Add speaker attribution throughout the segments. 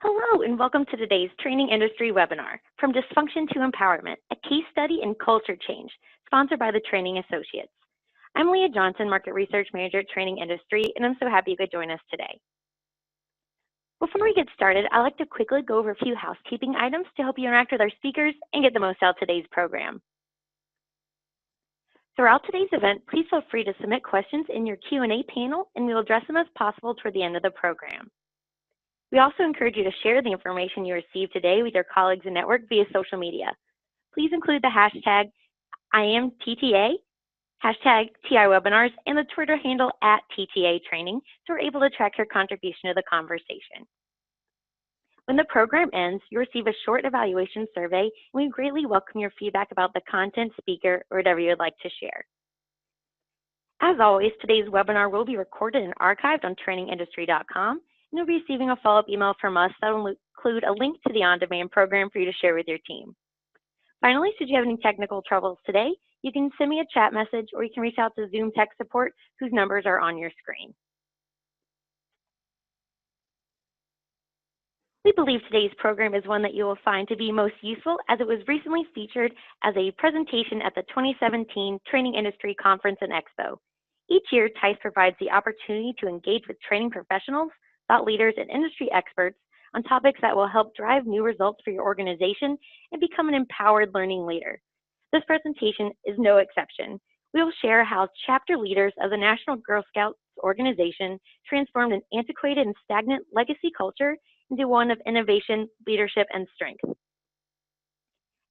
Speaker 1: Hello, and welcome to today's Training Industry webinar, From Dysfunction to Empowerment, a case study in culture change, sponsored by the Training Associates. I'm Leah Johnson, Market Research Manager at Training Industry, and I'm so happy you could join us today. Before we get started, I'd like to quickly go over a few housekeeping items to help you interact with our speakers and get the most out of today's program. Throughout today's event, please feel free to submit questions in your Q&A panel, and we will address them as possible toward the end of the program. We also encourage you to share the information you receive today with your colleagues and network via social media. Please include the hashtag IamTTA, hashtag TIWebinars, and the Twitter handle @TTA Training so we're able to track your contribution to the conversation. When the program ends, you'll receive a short evaluation survey, and we greatly welcome your feedback about the content, speaker, or whatever you'd like to share. As always, today's webinar will be recorded and archived on trainingindustry.com. And you'll be receiving a follow-up email from us that will include a link to the on-demand program for you to share with your team. Finally, should you have any technical troubles today, you can send me a chat message or you can reach out to Zoom tech support, whose numbers are on your screen. We believe today's program is one that you will find to be most useful, as it was recently featured as a presentation at the 2017 Training Industry Conference and Expo. Each year, TICE provides the opportunity to engage with training professionals, thought leaders, and industry experts on topics that will help drive new results for your organization and become an empowered learning leader. This presentation is no exception. We will share how chapter leaders of the National Girl Scouts organization transformed an antiquated and stagnant legacy culture into one of innovation, leadership, and strength.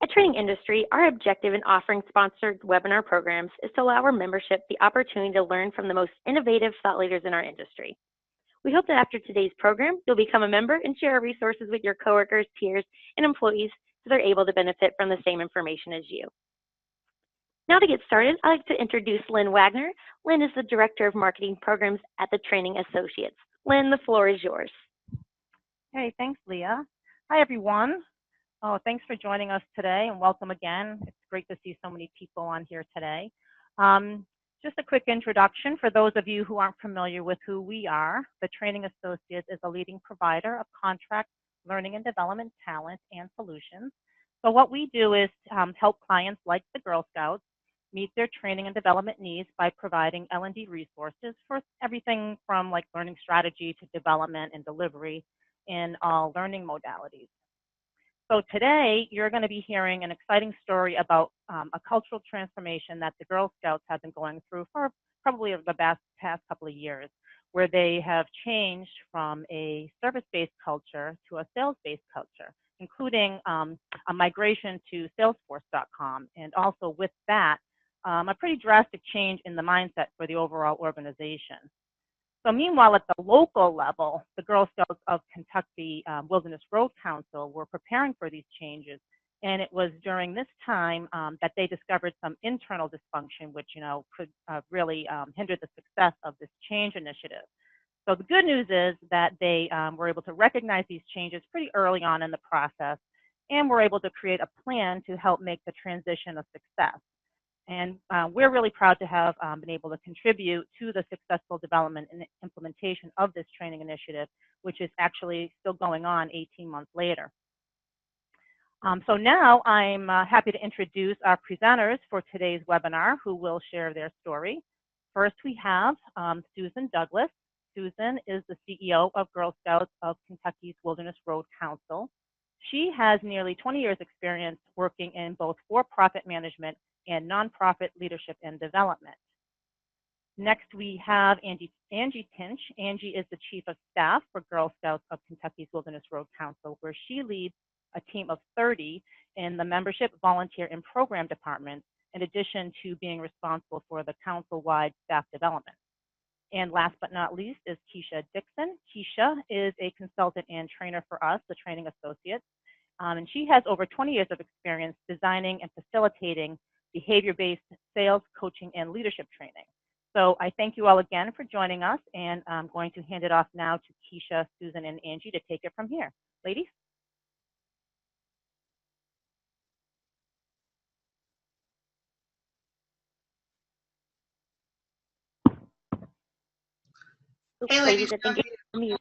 Speaker 1: At Training Industry, our objective in offering sponsored webinar programs is to allow our membership the opportunity to learn from the most innovative thought leaders in our industry. We hope that after today's program, you'll become a member and share our resources with your coworkers, peers, and employees so they're able to benefit from the same information as you. Now to get started, I'd like to introduce Lynn Wagner. Lynn is the Director of Marketing Programs at the Training Associates. Lynn, the floor is yours.
Speaker 2: Hey, thanks, Leah. Hi, everyone. Oh, thanks for joining us today, and welcome again. It's great to see so many people on here today. Just a quick introduction for those of you who aren't familiar with who we are. The Training Associates is a leading provider of contract learning and development talent and solutions. So what we do is help clients like the Girl Scouts meet their training and development needs by providing L&D resources for everything from like learning strategy to development and delivery in all learning modalities. So today, you're going to be hearing an exciting story about a cultural transformation that the Girl Scouts have been going through for probably the past couple of years, where they have changed from a service-based culture to a sales-based culture, including a migration to Salesforce.com, and also with that, a pretty drastic change in the mindset for the overall organization. So meanwhile, at the local level, the Girl Scouts of Kentucky Wilderness Road Council were preparing for these changes. And it was during this time that they discovered some internal dysfunction, which could really hinder the success of this change initiative. So the good news is that they were able to recognize these changes pretty early on in the process, and were able to create a plan to help make the transition a success. And we're really proud to have been able to contribute to the successful development and implementation of this training initiative, which is actually still going on 18 months later. So now I'm happy to introduce our presenters for today's webinar, who will share their story. First, we have Susan Douglas. Susan is the CEO of Girl Scouts of Kentucky's Wilderness Road Council. She has nearly 20 years experience working in both for-profit management and nonprofit leadership and development. Next, we have Angie Tinch. Angie is the Chief of Staff for Girl Scouts of Kentucky's Wilderness Road Council, where she leads a team of 30 in the membership, volunteer, and program departments, in addition to being responsible for the council-wide staff development. And last but not least is Keisha Dixon. Keisha is a consultant and trainer for us, the Training Associates, and she has over 20 years of experience designing and facilitating behavior-based sales, coaching, and leadership training. So I thank you all again for joining us, and I'm going to hand it off now to Keisha, Susan, and Angie to take it from here. Ladies?
Speaker 1: Ladies, I think it's me.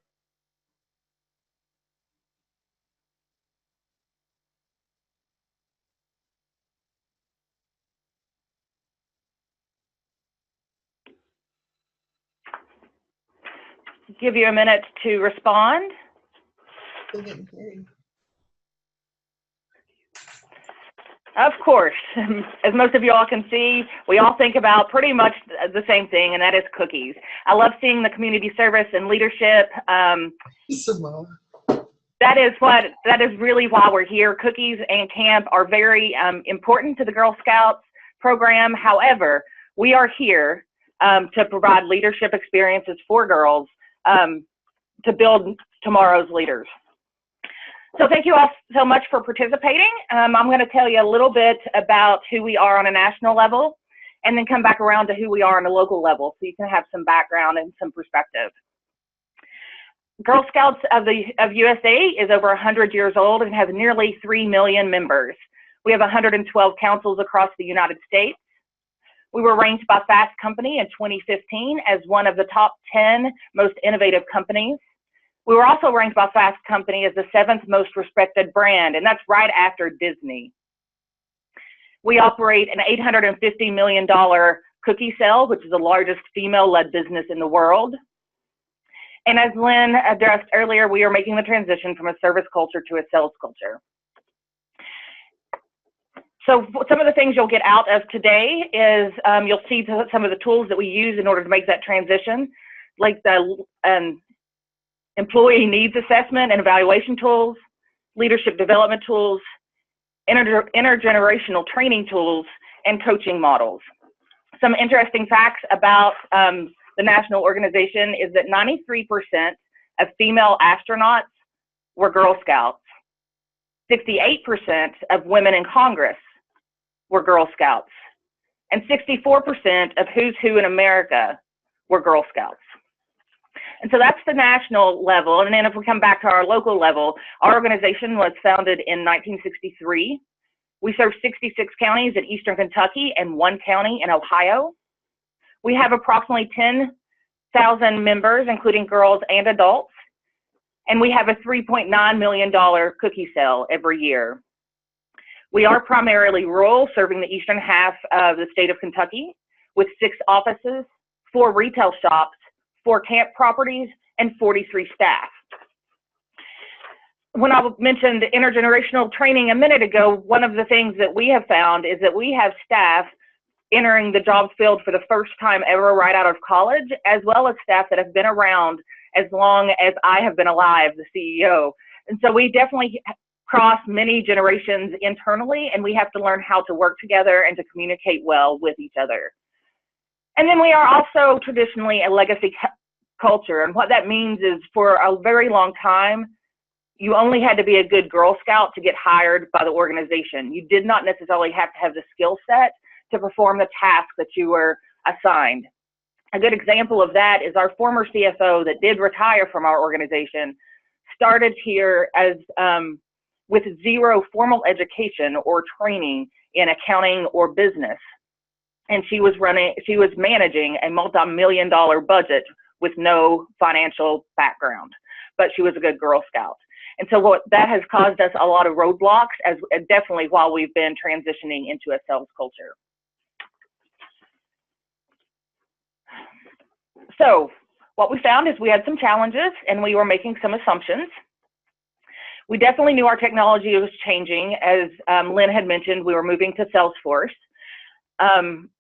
Speaker 3: give you a minute to respond. Of course, as most of you all can see, we all think about pretty much the same thing, and that is cookies. I love seeing the community service and leadership. That is really why we're here. Cookies and camp are very important to the Girl Scouts program. However, we are here to provide leadership experiences for girls to build tomorrow's leaders. So thank you all so much for participating. I'm going to tell you a little bit about who we are on a national level, and then come back around to who we are on a local level so you can have some background and some perspective. Girl Scouts of USA is over 100 years old and has nearly 3 million members. We have 112 councils across the United States. We were ranked by Fast Company in 2015 as one of the top 10 most innovative companies. We were also ranked by Fast Company as the 7th most respected brand, and that's right after Disney. We operate an $850 million cookie sale, which is the largest female-led business in the world. And as Lynn addressed earlier, we are making the transition from a service culture to a sales culture. So some of the things you'll get out of today is you'll see some of the tools that we use in order to make that transition, like the employee needs assessment and evaluation tools, leadership development tools, intergenerational training tools, and coaching models. Some interesting facts about the national organization is that 93% of female astronauts were Girl Scouts. 68% of women in Congress were Girl Scouts. And 64% of who's who in America were Girl Scouts. And so that's the national level. And then if we come back to our local level, our organization was founded in 1963. We serve 66 counties in Eastern Kentucky and 1 county in Ohio. We have approximately 10,000 members, including girls and adults. And we have a $3.9 million cookie sale every year. We are primarily rural, serving the eastern half of the state of Kentucky, with 6 offices, 4 retail shops, 4 camp properties, and 43 staff. When I mentioned intergenerational training a minute ago, one of the things that we have found is that we have staff entering the job field for the first time ever right out of college, as well as staff that have been around as long as I have been alive, the CEO. And so we definitely cross many generations internally, and we have to learn how to work together and to communicate well with each other. And then we are also traditionally a legacy culture. And what that means is for a very long time, you only had to be a good Girl Scout to get hired by the organization. You did not necessarily have to have the skill set to perform the task that you were assigned. A good example of that is our former CFO that did retire from our organization started here as with 0 formal education or training in accounting or business. And she was managing a multi-million-dollar budget with no financial background, but she was a good Girl Scout. And so what that has caused us a lot of roadblocks, as definitely while we've been transitioning into a sales culture. So what we found is we had some challenges and we were making some assumptions. We definitely knew our technology was changing. As Lynn had mentioned, we were moving to Salesforce.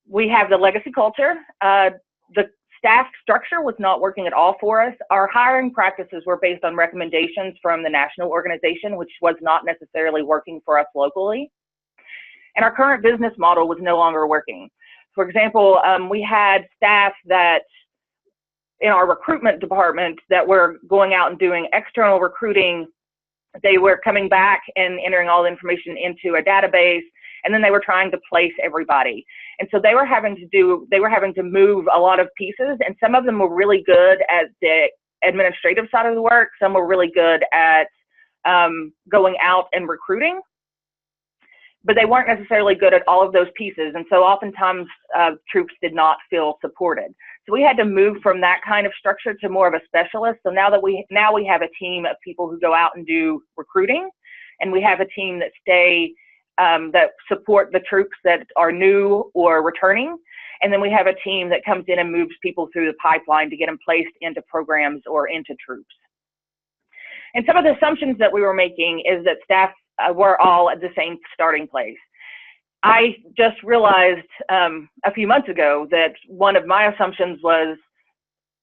Speaker 3: We have the legacy culture. The staff structure was not working at all for us. Our hiring practices were based on recommendations from the national organization, which was not necessarily working for us locally. And our current business model was no longer working. For example, we had staff that in our recruitment department that were going out and doing external recruiting. They were coming back and entering all the information into a database, and then they were trying to place everybody. And so they were having to move a lot of pieces, and some of them were really good at the administrative side of the work. Some were really good at going out and recruiting, but they weren't necessarily good at all of those pieces. And so oftentimes troops did not feel supported. So we had to move from that kind of structure to more of a specialist. So now we have a team of people who go out and do recruiting, and we have a team that that support the troops that are new or returning. And then we have a team that comes in and moves people through the pipeline to get them placed into programs or into troops. And some of the assumptions that we were making is that staff were all at the same starting place. I just realized a few months ago that one of my assumptions was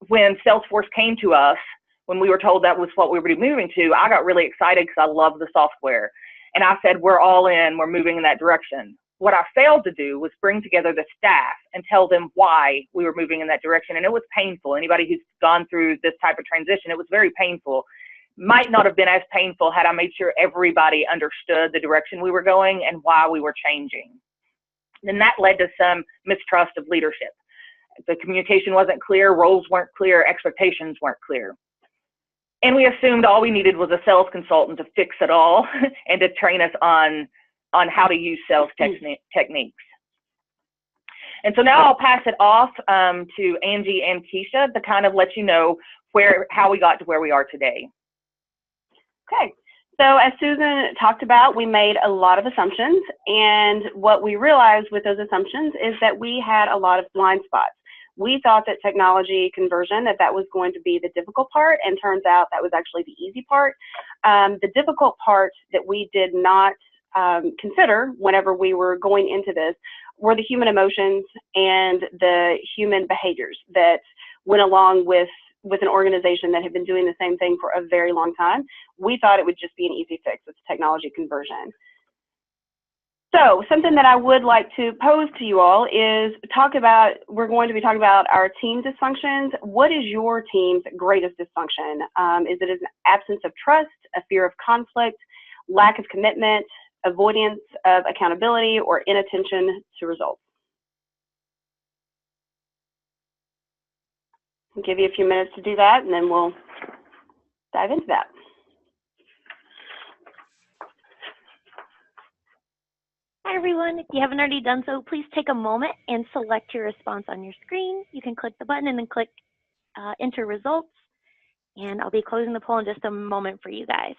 Speaker 3: when Salesforce came to us, when we were told that was what we were moving to, I got really excited because I love the software. And I said, we're all in, we're moving in that direction. What I failed to do was bring together the staff and tell them why we were moving in that direction. And it was painful. Anybody who's gone through this type of transition, it was very painful. Might not have been as painful had I made sure everybody understood the direction we were going and why we were changing. And that led to some mistrust of leadership. The communication wasn't clear, roles weren't clear, expectations weren't clear. And we assumed all we needed was a sales consultant to fix it all and to train us on how to use sales techniques. And so now I'll pass it off to Angie and Keisha to kind of let you know how we got to where we are today.
Speaker 4: Okay, so as Susan talked about, we made a lot of assumptions, and what we realized with those assumptions is that we had a lot of blind spots. We thought that technology conversion, that was going to be the difficult part, and turns out that was actually the easy part. The difficult part that we did not consider whenever we were going into this were the human emotions and the human behaviors that went along with an organization that had been doing the same thing for a very long time. We thought it would just be an easy fix with technology conversion. So something that I would like to pose to you all is we're going to be talking about our team dysfunctions. What is your team's greatest dysfunction? Is it an absence of trust, a fear of conflict, lack of commitment, avoidance of accountability, or inattention to results? I'll give you a few minutes to do that, and then we'll dive into that.
Speaker 1: Hi, everyone. If you haven't already done so, please take a moment and select your response on your screen. You can click the button and then click Enter Results. And I'll be closing the poll in just a moment for you guys.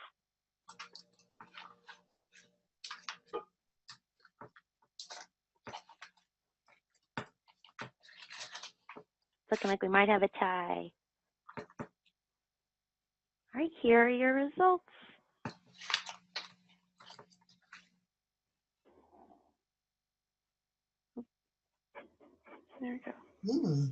Speaker 1: Looking like we might have a tie. All right, here are your results. There we go.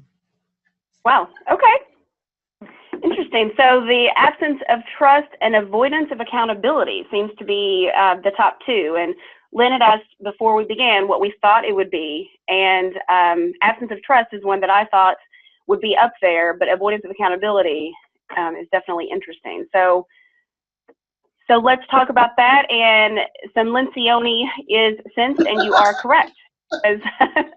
Speaker 4: Wow, okay. Interesting. So the absence of trust and avoidance of accountability seems to be the top two. And Lynn had asked before we began what we thought it would be. And absence of trust is one that I thought would be up there, but avoidance of accountability is definitely interesting. So let's talk about that. And some Lencioni is sensed, and you are correct. As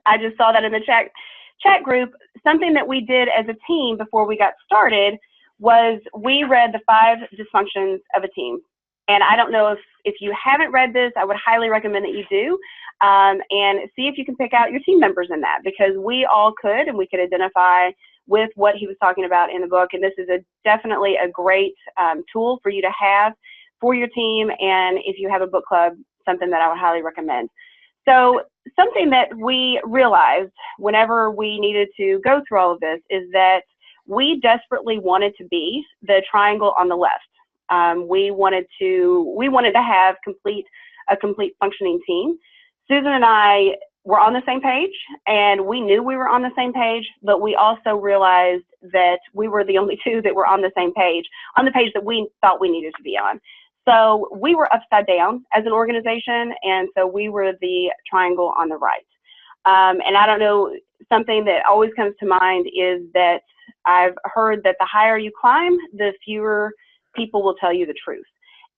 Speaker 4: I just saw that in the chat group. Something that we did as a team before we got started was we read the 5 dysfunctions of a team. And I don't know if you haven't read this, I would highly recommend that you do, and see if you can pick out your team members in that, because we all could, and we could identify with what he was talking about in the book. And this is definitely a great tool for you to have for your team. And if you have a book club, something that I would highly recommend. So something that we realized whenever we needed to go through all of this is that we desperately wanted to be the triangle on the left. We wanted to have a complete functioning team. Susan and I were on the same page, and we knew we were on the same page, but we also realized that we were the only two that were on the same page, on the page that we thought we needed to be on. So we were upside down as an organization, and so we were the triangle on the right. And I don't know, something that always comes to mind is that I've heard that the higher you climb, the fewer people will tell you the truth.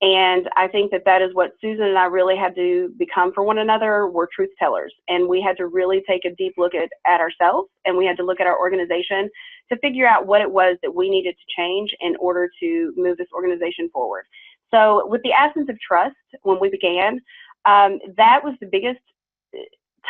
Speaker 4: And I think that that is what Susan and I really had to become for one another. We're truth tellers, and we had to really take a deep look at ourselves, and we had to look at our organization to figure out what it was that we needed to change in order to move this organization forward. So with the absence of trust, when we began, that was the biggest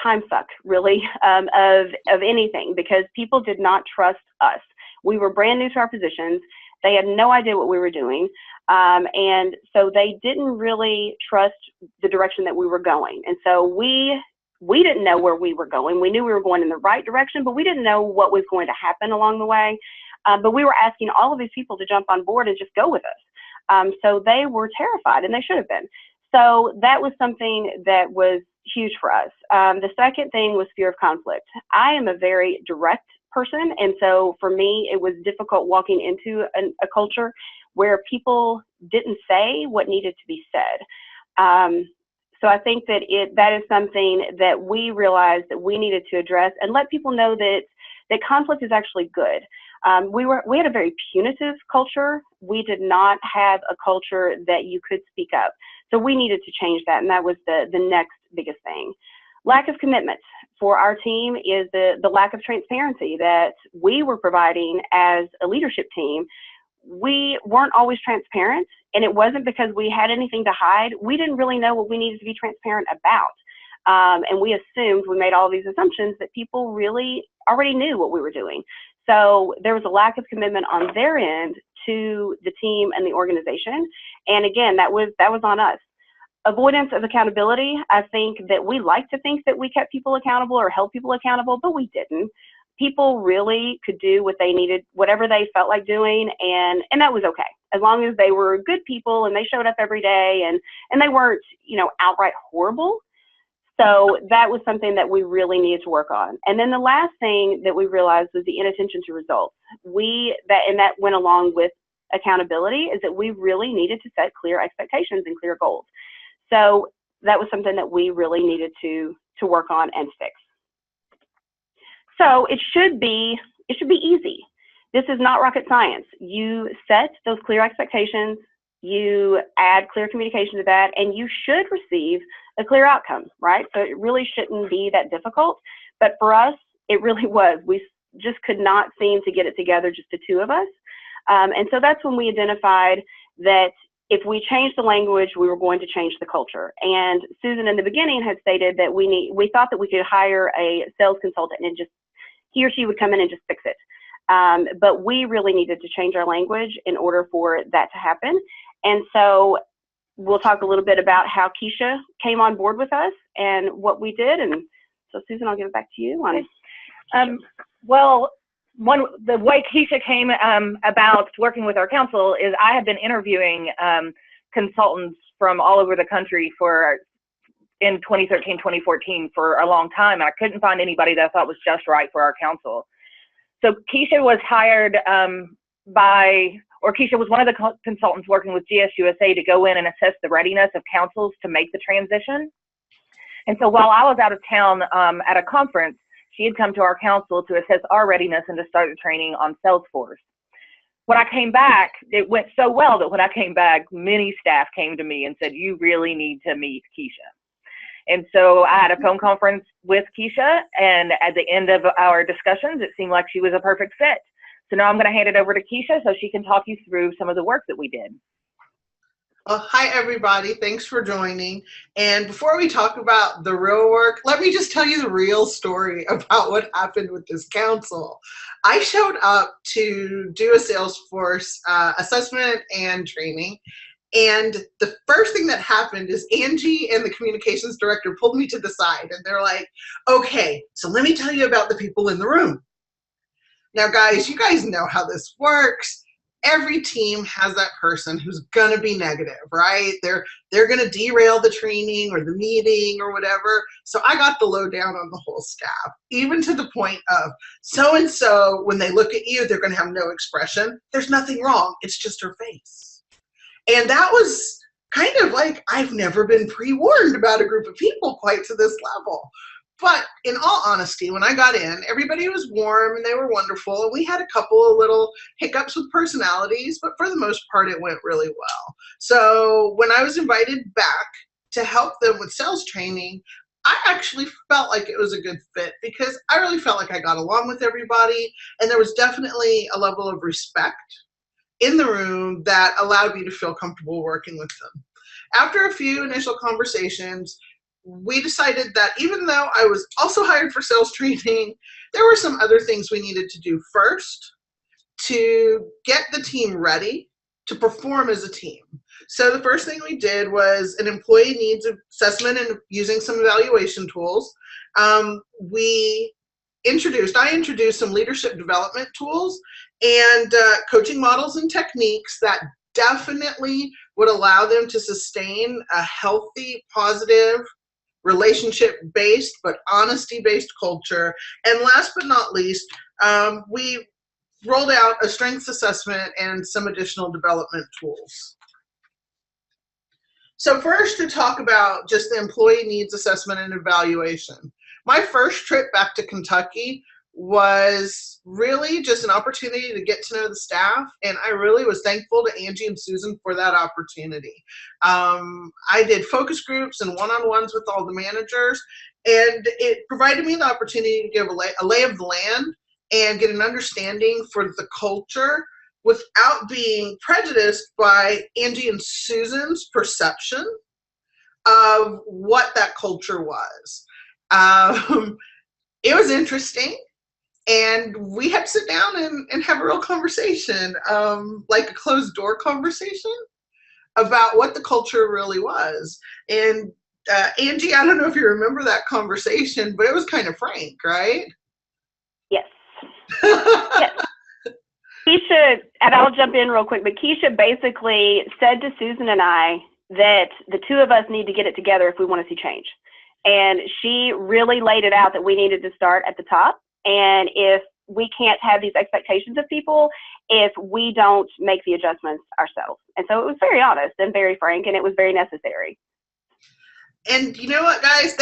Speaker 4: time suck, really, of anything, because people did not trust us. We were brand new to our positions. They had no idea what we were doing. And so they didn't really trust the direction that we were going. And so we we didn't know where we were going. We knew we were going in the right direction, but we didn't know what was going to happen along the way. But we were asking all of these people to jump on board and just go with us. So they were terrified, and they should have been. So that was something that was huge for us. The second thing was fear of conflict. I am a very direct person, and so for me, it was difficult walking into a culture where people didn't say what needed to be said. So I think that that is something that we realized that we needed to address and let people know that conflict is actually good. We had a very punitive culture. We did not have a culture that you could speak up. So we needed to change that, and that was the next biggest thing. Lack of commitment for our team is the lack of transparency that we were providing as a leadership team. We weren't always transparent, and it wasn't because we had anything to hide. We didn't really know what we needed to be transparent about. And we made all these assumptions that people really already knew what we were doing. So there was a lack of commitment on their end to the team and the organization. And again, that was on us. Avoidance of accountability. I think that we like to think that we kept people accountable or held people accountable, but we didn't. People really could do what they needed, whatever they felt like doing, and that was okay, as long as they were good people and they showed up every day and they weren't, outright horrible. So that was something that we really needed to work on. And then the last thing that we realized was the inattention to results. That went along with accountability, is that we really needed to set clear expectations and clear goals. So that was something that we really needed to work on and fix. So it should be easy. This is not rocket science. You set those clear expectations, you add clear communication to that, and you should receive a clear outcome, right? So it really shouldn't be that difficult. But for us, it really was. We just could not seem to get it together, just the two of us. And so that's when we identified that if we changed the language, we were going to change the culture. And Susan in the beginning had stated that we thought that we could hire a sales consultant and just he or she would come in and just fix it. But we really needed to change our language in order for that to happen. And so we'll talk a little bit about how Keisha came on board with us and what we did. And so Susan, I'll give it back to you.
Speaker 3: Well, the way Keisha came about working with our council is I have been interviewing consultants from all over the country in 2013, 2014 for a long time, and I couldn't find anybody that I thought was just right for our council. So Keisha was hired Keisha was one of the consultants working with GSUSA to go in and assess the readiness of councils to make the transition. And so while I was out of town at a conference, she had come to our council to assess our readiness and to start the training on Salesforce. When I came back, it went so well that when I came back, many staff came to me and said, you really need to meet Keisha. And so I had a phone conference with Keisha, and at the end of our discussions, it seemed like she was a perfect fit. So now I'm going to hand it over to Keisha so she can talk you through some of the work that we did.
Speaker 5: Well, hi, everybody. Thanks for joining. And before we talk about the real work, let me just tell you the real story about what happened with this council. I showed up to do a Salesforce assessment and training. And the first thing that happened is Angie and the communications director pulled me to the side. And they're like, okay, so let me tell you about the people in the room. Now, guys, you guys know how this works. Every team has that person who's gonna be negative, right? They're gonna derail the training or the meeting or whatever. So I got the lowdown on the whole staff, even to the point of so-and-so, when they look at you, they're gonna have no expression. There's nothing wrong, it's just her face. And that was kind of like, I've never been pre-warned about a group of people quite to this level. But in all honesty, when I got in, everybody was warm and they were wonderful. And we had a couple of little hiccups with personalities, but for the most part, it went really well. So when I was invited back to help them with sales training, I actually felt like it was a good fit because I really felt like I got along with everybody. And there was definitely a level of respect in the room that allowed me to feel comfortable working with them. After a few initial conversations, we decided that even though I was also hired for sales training, there were some other things we needed to do first to get the team ready to perform as a team. So the first thing we did was an employee needs assessment and using some evaluation tools. I introduced some leadership development tools and coaching models and techniques that definitely would allow them to sustain a healthy, positive, relationship-based, but honesty-based culture. And last but not least, we rolled out a strengths assessment and some additional development tools. So first, to talk about just the employee needs assessment and evaluation. My first trip back to Kentucky was really just an opportunity to get to know the staff, and I really was thankful to Angie and Susan for that opportunity. I did focus groups and one-on-ones with all the managers, and it provided me the opportunity to give a lay of the land and get an understanding for the culture without being prejudiced by Angie and Susan's perception of what that culture was. It was interesting, and we had to sit down and have a real conversation, like a closed door conversation about what the culture really was. And Angie, I don't know if you remember that conversation, but it was kind of frank, right?
Speaker 4: Yes. Yes. Keisha, and I'll jump in real quick, but Keisha basically said to Susan and I that the two of us need to get it together if we want to see change. And she really laid it out that we needed to start at the top. And if we can't have these expectations of people, if we don't make the adjustments ourselves. And so it was very honest and very frank, and it was very necessary.
Speaker 5: And you know what, guys?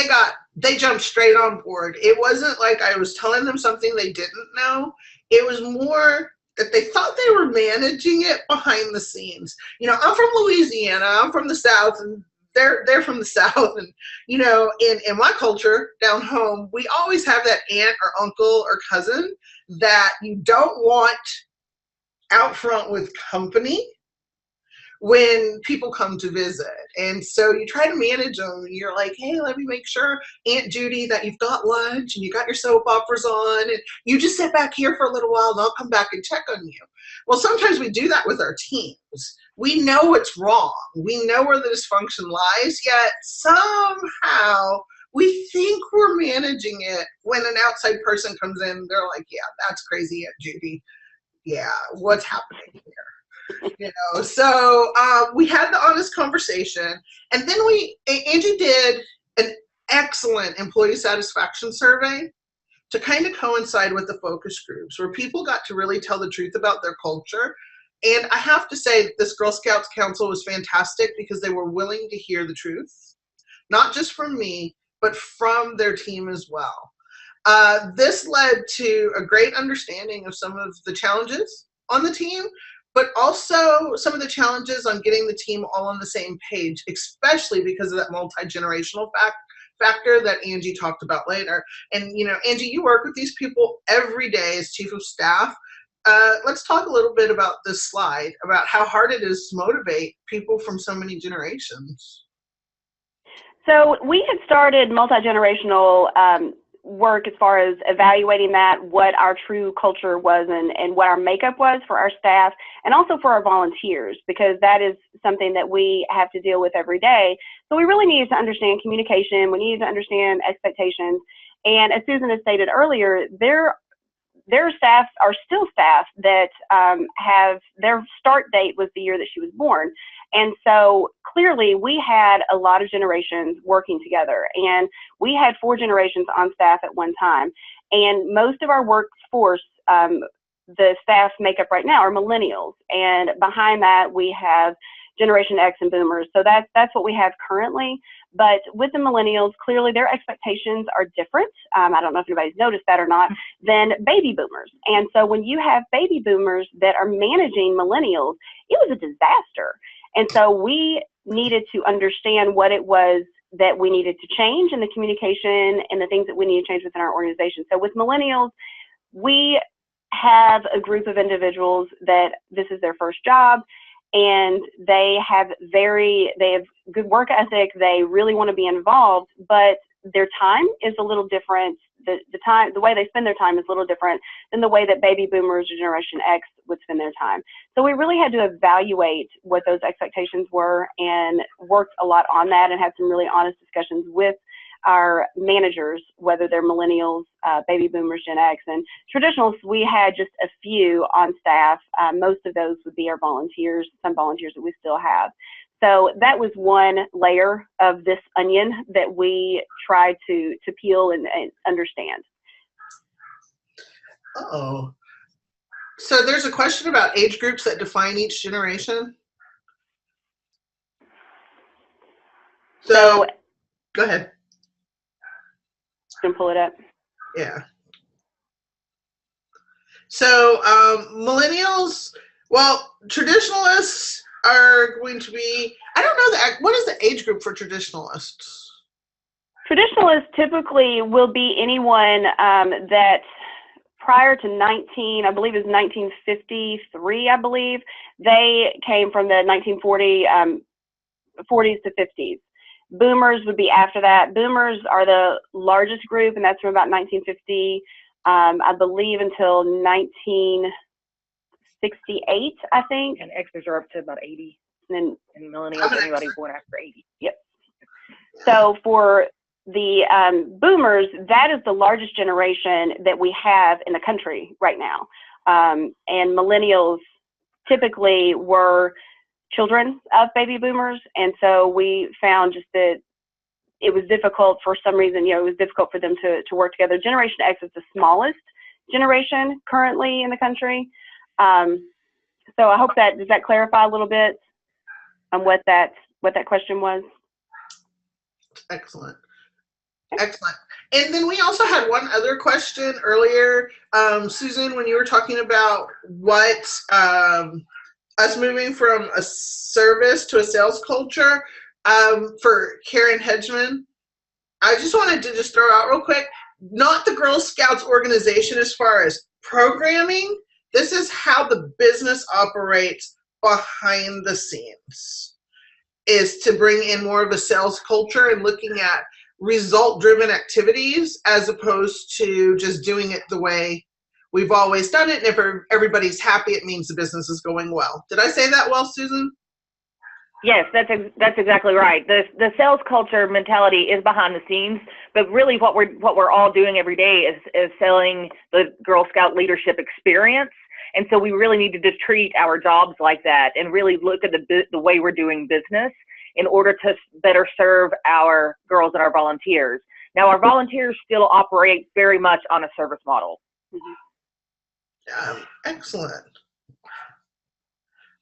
Speaker 5: They jumped straight on board. It wasn't like I was telling them something they didn't know. It was more that they thought they were managing it behind the scenes. You know, I'm from Louisiana. I'm from the South, and they're from the South. And, you know, in my culture down home, we always have that aunt or uncle or cousin that you don't want out front with company when people come to visit. And so you try to manage them. You're like, hey, let me make sure, Aunt Judy, that you've got lunch and you got your soap operas on, and you just sit back here for a little while and I'll come back and check on you. Well, sometimes we do that with our teams. We know what's wrong. We know where the dysfunction lies, yet somehow we think we're managing it. When an outside person comes in, they're like, yeah, that's crazy, Aunt Judy. Yeah, what's happening here? You know, so we had the honest conversation, and then Angie did an excellent employee satisfaction survey to kind of coincide with the focus groups, where people got to really tell the truth about their culture. And I have to say, this Girl Scouts Council was fantastic because they were willing to hear the truth, not just from me, but from their team as well. This led to a great understanding of some of the challenges on the team, but also some of the challenges on getting the team all on the same page, especially because of that multi-generational factor that Angie talked about later. And, you know, Angie, you work with these people every day as chief of staff. Let's talk a little bit about this slide, about how hard it is to motivate people from so many generations.
Speaker 4: So we had started multi-generational work as far as evaluating that, what our true culture was and what our makeup was for our staff, and also for our volunteers, because that is something that we have to deal with every day. So we really needed to understand communication. We needed to understand expectations. And as Susan has stated earlier, their staff are still staff that have their start date was the year that she was born. And so clearly we had a lot of generations working together, and we had 4 generations on staff at one time. And most of our workforce, the staff makeup right now, are millennials. And behind that we have Generation X and boomers. So that's what we have currently. But with the millennials, clearly their expectations are different. I don't know if anybody's noticed that or not, than baby boomers. And so when you have baby boomers that are managing millennials, it was a disaster. And so we needed to understand what it was that we needed to change in the communication and the things that we need to change within our organization. So with millennials, we have a group of individuals that this is their first job, and they have good work ethic. They really want to be involved, but their time is a little different the way they spend their time is a little different than the way that baby boomers or Generation X would spend their time. So we really had to evaluate what those expectations were and worked a lot on that and had some really honest discussions with our managers, whether they're millennials, baby boomers, Gen X, and traditionalists. We had just a few on staff. Most of those would be our volunteers, some volunteers that we still have. So that was one layer of this onion that we tried to peel and understand.
Speaker 5: Oh, so there's a question about age groups that define each generation. So go ahead.
Speaker 4: Can pull it up.
Speaker 5: Yeah. So millennials, well, traditionalists are going to be, I don't know, what is the age group for traditionalists?
Speaker 4: Traditionalists typically will be anyone that prior to I believe it was 1953, I believe, they came from the 40s to 50s. Boomers would be after that. Boomers are the largest group, and that's from about 1950, I believe, until 1968, I think.
Speaker 3: And Xers are up to about 80.
Speaker 4: And
Speaker 3: millennials, anybody born after 80.
Speaker 4: Yep. So for the boomers, that is the largest generation that we have in the country right now. And millennials typically were children of baby boomers, and so we found just that it was difficult for some reason. It was difficult for them to work together. Generation X is the smallest generation currently in the country. So I hope does that clarify a little bit on what that question was.
Speaker 5: Excellent. Excellent. And then we also had one other question earlier, Susan, when you were talking about what us moving from a service to a sales culture, for Karen Hedgeman. I just wanted to throw out real quick, not the Girl Scouts organization as far as programming. This is how the business operates behind the scenes, is to bring in more of a sales culture and looking at result-driven activities as opposed to just doing it the way we've always done it. And if everybody's happy, it means the business is going well. Did I say that well, Susan?
Speaker 3: Yes, that's exactly right. The sales culture mentality is behind the scenes, but really what we're all doing every day is selling the Girl Scout leadership experience. And so we really need to just treat our jobs like that and really look at the way we're doing business in order to better serve our girls and our volunteers. Now, our volunteers still operate very much on a service model.
Speaker 4: Mm-hmm.
Speaker 5: Excellent.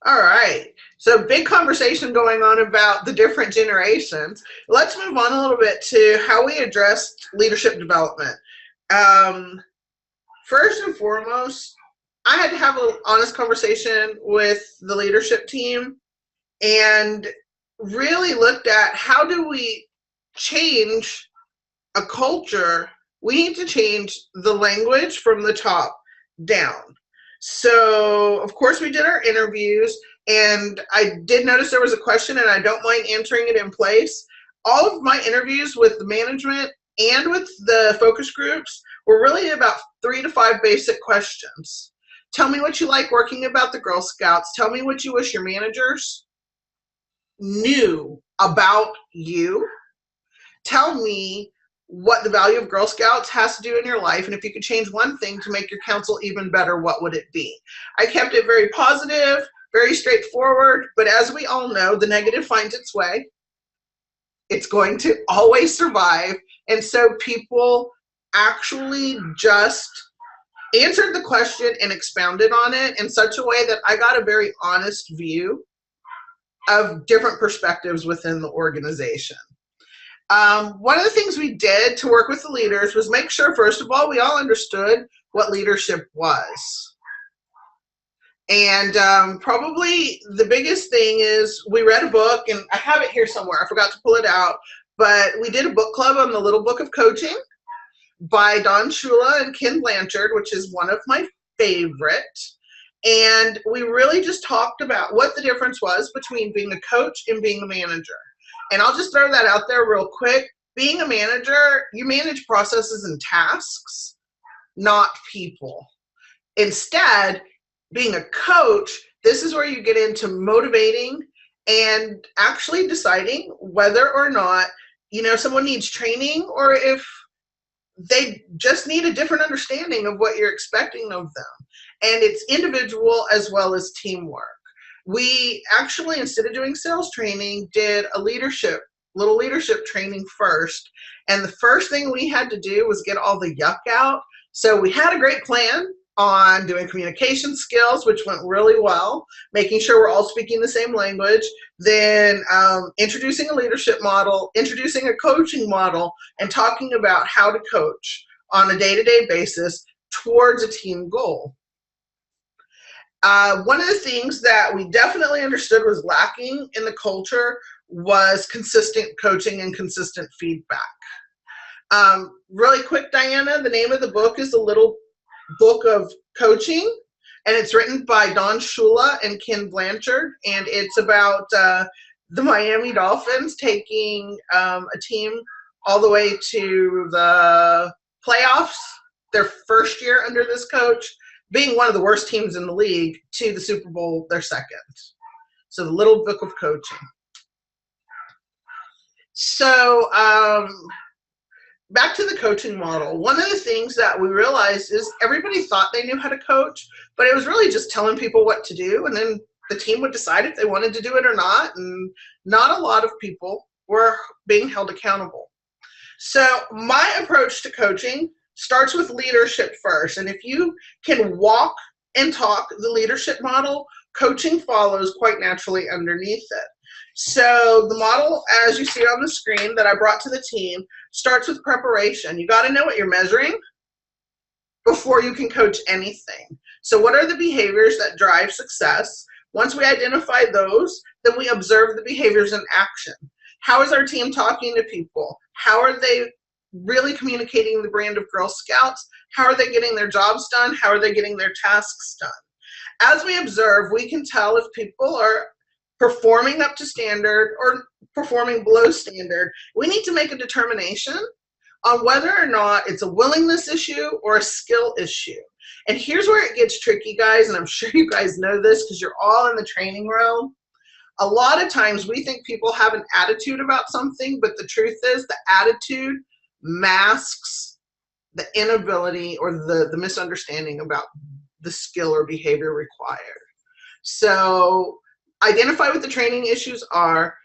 Speaker 5: All right. So big conversation going on about the different generations. Let's move on a little bit to how we addressed leadership development. First and foremost, I had to have an honest conversation with the leadership team and really looked at how do we change a culture. We need to change the language from the top down. So, of course, we did our interviews, and I did notice there was a question, and I don't mind answering it in place. All of my interviews with the management and with the focus groups were really about 3 to 5 basic questions. Tell me what you like working about the Girl Scouts. Tell me what you wish your managers knew about you. Tell me what the value of Girl Scouts has to do in your life, and if you could change one thing to make your council even better, what would it be? I kept it very positive, very straightforward, but as we all know, the negative finds its way. It's going to always survive, and so people actually just answered the question and expounded on it in such a way that I got a very honest view of different perspectives within the organization. One of the things we did to work with the leaders was make sure, first of all, we all understood what leadership was. And probably the biggest thing is we read a book, and I have it here somewhere. I forgot to pull it out. But we did a book club on the Little Book of Coaching by Don Shula and Ken Blanchard, which is one of my favorite. And we really just talked about what the difference was between being a coach and being a manager. And I'll just throw that out there real quick. being a manager, you manage processes and tasks, not people. Instead, being a coach, this is where you get into motivating and actually deciding whether or not, someone needs training, or if they just need a different understanding of what you're expecting of them. And it's individual as well as teamwork. We actually, instead of doing sales training, did a little leadership training first. And the first thing we had to do was get all the yuck out. So we had a great plan on doing communication skills, which went really well, making sure we're all speaking the same language, then introducing a leadership model, introducing a coaching model, and talking about how to coach on a day-to-day basis towards a team goal. One of the things that we definitely understood was lacking in the culture was consistent coaching and consistent feedback. Really quick, Diana, the name of the book is The Little Book of Coaching, and it's written by Don Shula and Ken Blanchard, and it's about the Miami Dolphins taking a team all the way to the playoffs, their first year under this coach, being one of the worst teams in the league, to the Super Bowl, their second. So The Little Book of Coaching. So back to the coaching model. One of the things that we realized is everybody thought they knew how to coach, but it was really just telling people what to do, and then the team would decide if they wanted to do it or not, and not a lot of people were being held accountable. So my approach to coaching starts with leadership first, and if you can walk and talk the leadership model, coaching follows quite naturally underneath it. So the model, as you see on the screen that I brought to the team, starts with preparation. You got to know what you're measuring before you can coach anything. So what are the behaviors that drive success? Once we identify those, then we observe the behaviors in action. How is our team talking to people? How are they really communicating the brand of Girl Scouts? How are they getting their jobs done? How are they getting their tasks done? As we observe, we can tell if people are performing up to standard or performing below standard. We need to make a determination on whether or not it's a willingness issue or a skill issue. And here's where it gets tricky, guys, and I'm sure you guys know this because you're all in the training realm. A lot of times we think people have an attitude about something, but the truth is the attitude masks the inability or the misunderstanding about the skill or behavior required. So identify what the training issues are.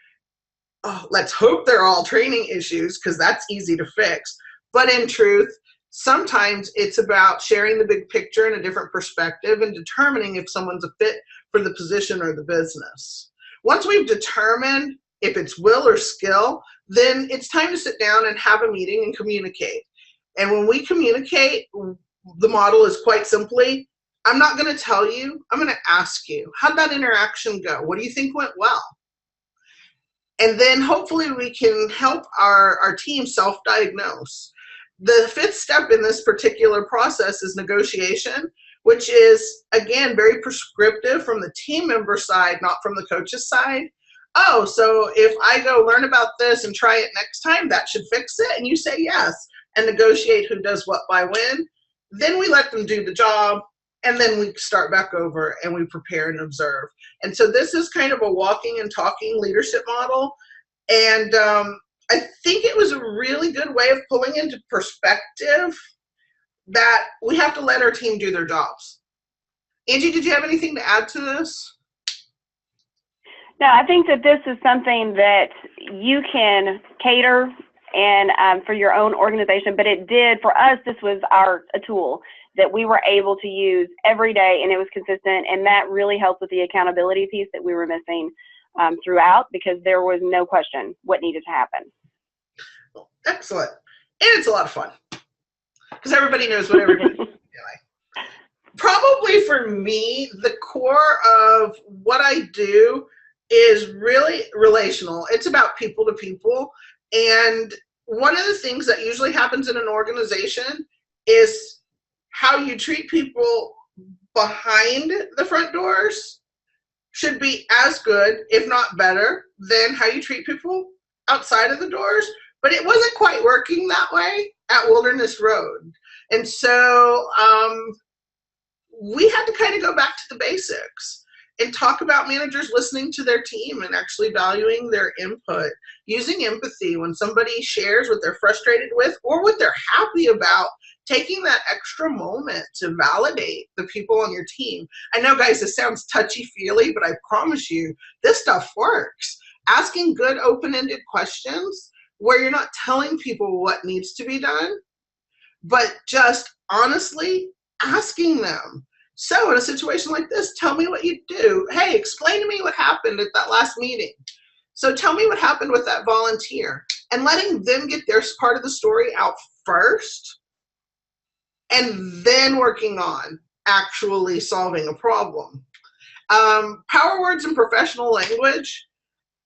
Speaker 5: Oh, let's hope they're all training issues because that's easy to fix. But in truth, sometimes it's about sharing the big picture in a different perspective and determining if someone's a fit for the position or the business. Once we've determined if it's will or skill, then it's time to sit down and have a meeting and communicate. And when we communicate, the model is quite simply, I'm not going to tell you, I'm going to ask you, how'd that interaction go? What do you think went well? And then hopefully we can help our team self-diagnose. The fifth step in this particular process is negotiation, which is, again, very prescriptive from the team member side, not from the coach's side. Oh, so if I go learn about this and try it next time, that should fix it? And you say yes, and negotiate who does what by when. Then we let them do the job, and then we start back over and we prepare and observe. And so this is kind of a walking and talking leadership model. And I think it was a really good way of pulling into perspective that we have to let our team do their jobs. Angie, did you have anything to add to this?
Speaker 4: No, I think that this is something that you can cater and for your own organization, but it did, for us, this was a tool that we were able to use every day, and it was consistent, and that really helped with the accountability piece that we were missing throughout, because there was no question what needed to happen.
Speaker 5: Excellent. And it's a lot of fun because everybody knows what everybody's doing. Probably for me, the core of what I do is really relational. It's about people to people. And one of the things that usually happens in an organization is how you treat people behind the front doors should be as good, if not better, than how you treat people outside of the doors. but it wasn't quite working that way at Wilderness Road. And so we had to kind of go back to the basics and talk about managers listening to their team and actually valuing their input, using empathy when somebody shares what they're frustrated with or what they're happy about, taking that extra moment to validate the people on your team. I know, guys, this sounds touchy-feely, but I promise you, this stuff works. Asking good open-ended questions where you're not telling people what needs to be done, but just honestly asking them. So in a situation like this, tell me what you do. Hey, explain to me what happened at that last meeting. So tell me what happened with that volunteer, and letting them get their part of the story out first, and then working on actually solving a problem. Power words and professional language.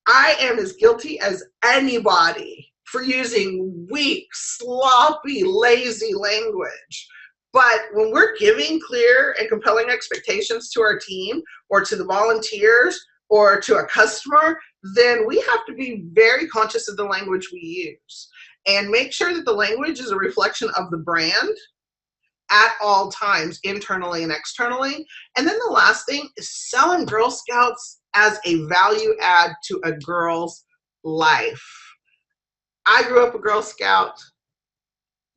Speaker 5: I am as guilty as anybody for using weak, sloppy, lazy language. But when we're giving clear and compelling expectations to our team or to the volunteers or to a customer, then we have to be very conscious of the language we use and make sure that the language is a reflection of the brand at all times, internally and externally. And then the last thing is selling Girl Scouts as a value add to a girl's life. I grew up a Girl Scout.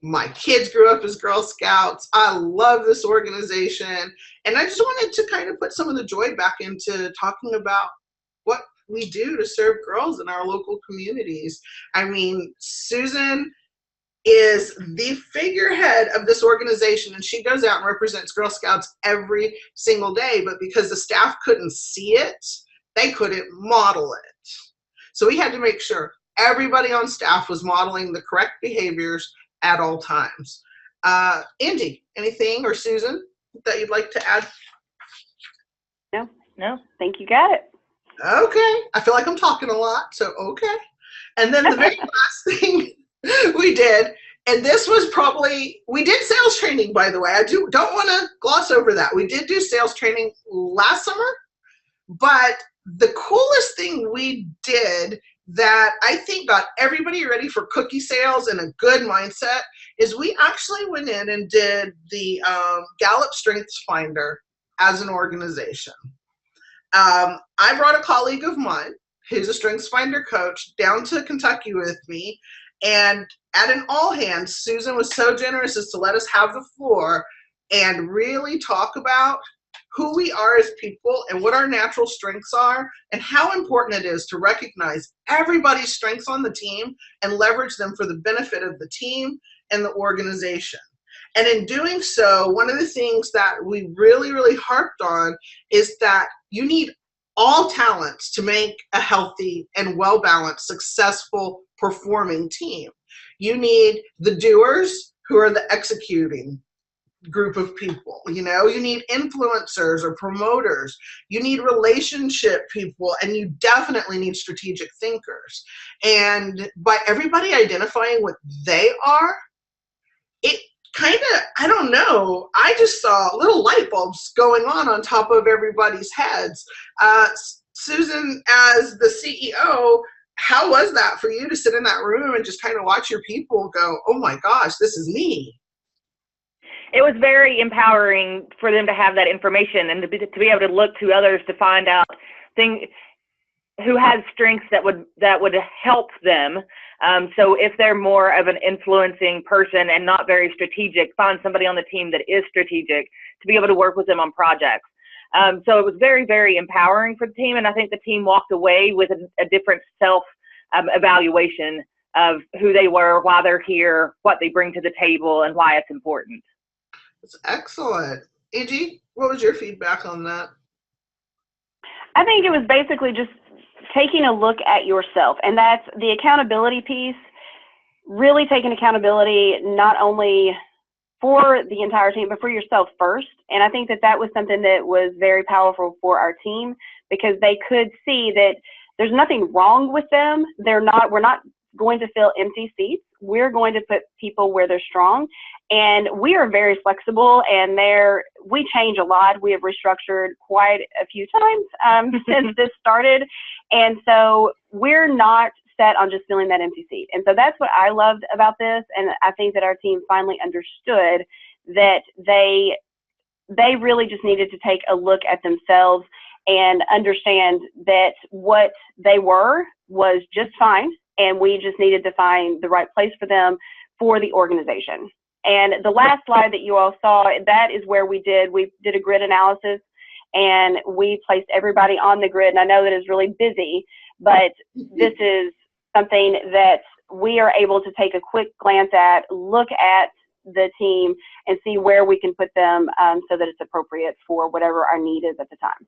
Speaker 5: My kids grew up as Girl Scouts. I love this organization. And I just wanted to kind of put some of the joy back into talking about what we do to serve girls in our local communities. I mean, Susan is the figurehead of this organization, and she goes out and represents Girl Scouts every single day, but because the staff couldn't see it, they couldn't model it. So we had to make sure everybody on staff was modeling the correct behaviors at all times. Angie, anything, or Susan, that you'd like to add?
Speaker 4: No, think you got it.
Speaker 5: Okay, I feel like I'm talking a lot, so okay. And then the very last thing we did, and this was probably, we did sales training, by the way. I don't want to gloss over that. We did do sales training last summer, but the coolest thing we did that I think got everybody ready for cookie sales and a good mindset is we actually went in and did the Gallup Strengths Finder as an organization. I brought a colleague of mine who's a Strengths Finder coach down to Kentucky with me, and at an all hands, Susan was so generous as to let us have the floor and really talk about who we are as people and what our natural strengths are and how important it is to recognize everybody's strengths on the team and leverage them for the benefit of the team and the organization. And in doing so, one of the things that we really, really harped on is that you need all talents to make a healthy and well-balanced, successful, performing team. You need the doers who are the executing group of people. You know, you need influencers or promoters. You need relationship people, and you definitely need strategic thinkers. And by everybody identifying what they are, it kind of, I don't know, I just saw little light bulbs going on top of everybody's heads. Susan, as the CEO, how was that for you to sit in that room and just kind of watch your people go, oh my gosh, this is me?
Speaker 3: It was very empowering for them to have that information and to be able to look to others to find out who has strengths that would help them. So if they're more of an influencing person and not very strategic, find somebody on the team that is strategic to be able to work with them on projects. So it was very, very empowering for the team, and I think the team walked away with a different self-evaluation of who they were, why they're here, what they bring to the table, and why it's important.
Speaker 5: That's excellent. Angie, what was your feedback on that?
Speaker 4: I think it was basically just taking a look at yourself, and that's the accountability piece, really taking accountability not only for the entire team, but for yourself first. And I think that that was something that was very powerful for our team, because they could see that there's nothing wrong with them. We're not going to fill empty seats. We're going to put people where they're strong. And we are very flexible, and we change a lot. We have restructured quite a few times since this started. And so we're not set on just filling that empty seat. And so that's what I loved about this. And I think that our team finally understood that they really just needed to take a look at themselves and understand that what they were was just fine, and we just needed to find the right place for them for the organization. And the last slide that you all saw, that is where we did a grid analysis, and we placed everybody on the grid. And I know that it's really busy, but this is something that we are able to take a quick glance at, look at the team, and see where we can put them so that it's appropriate for whatever our need is at the time.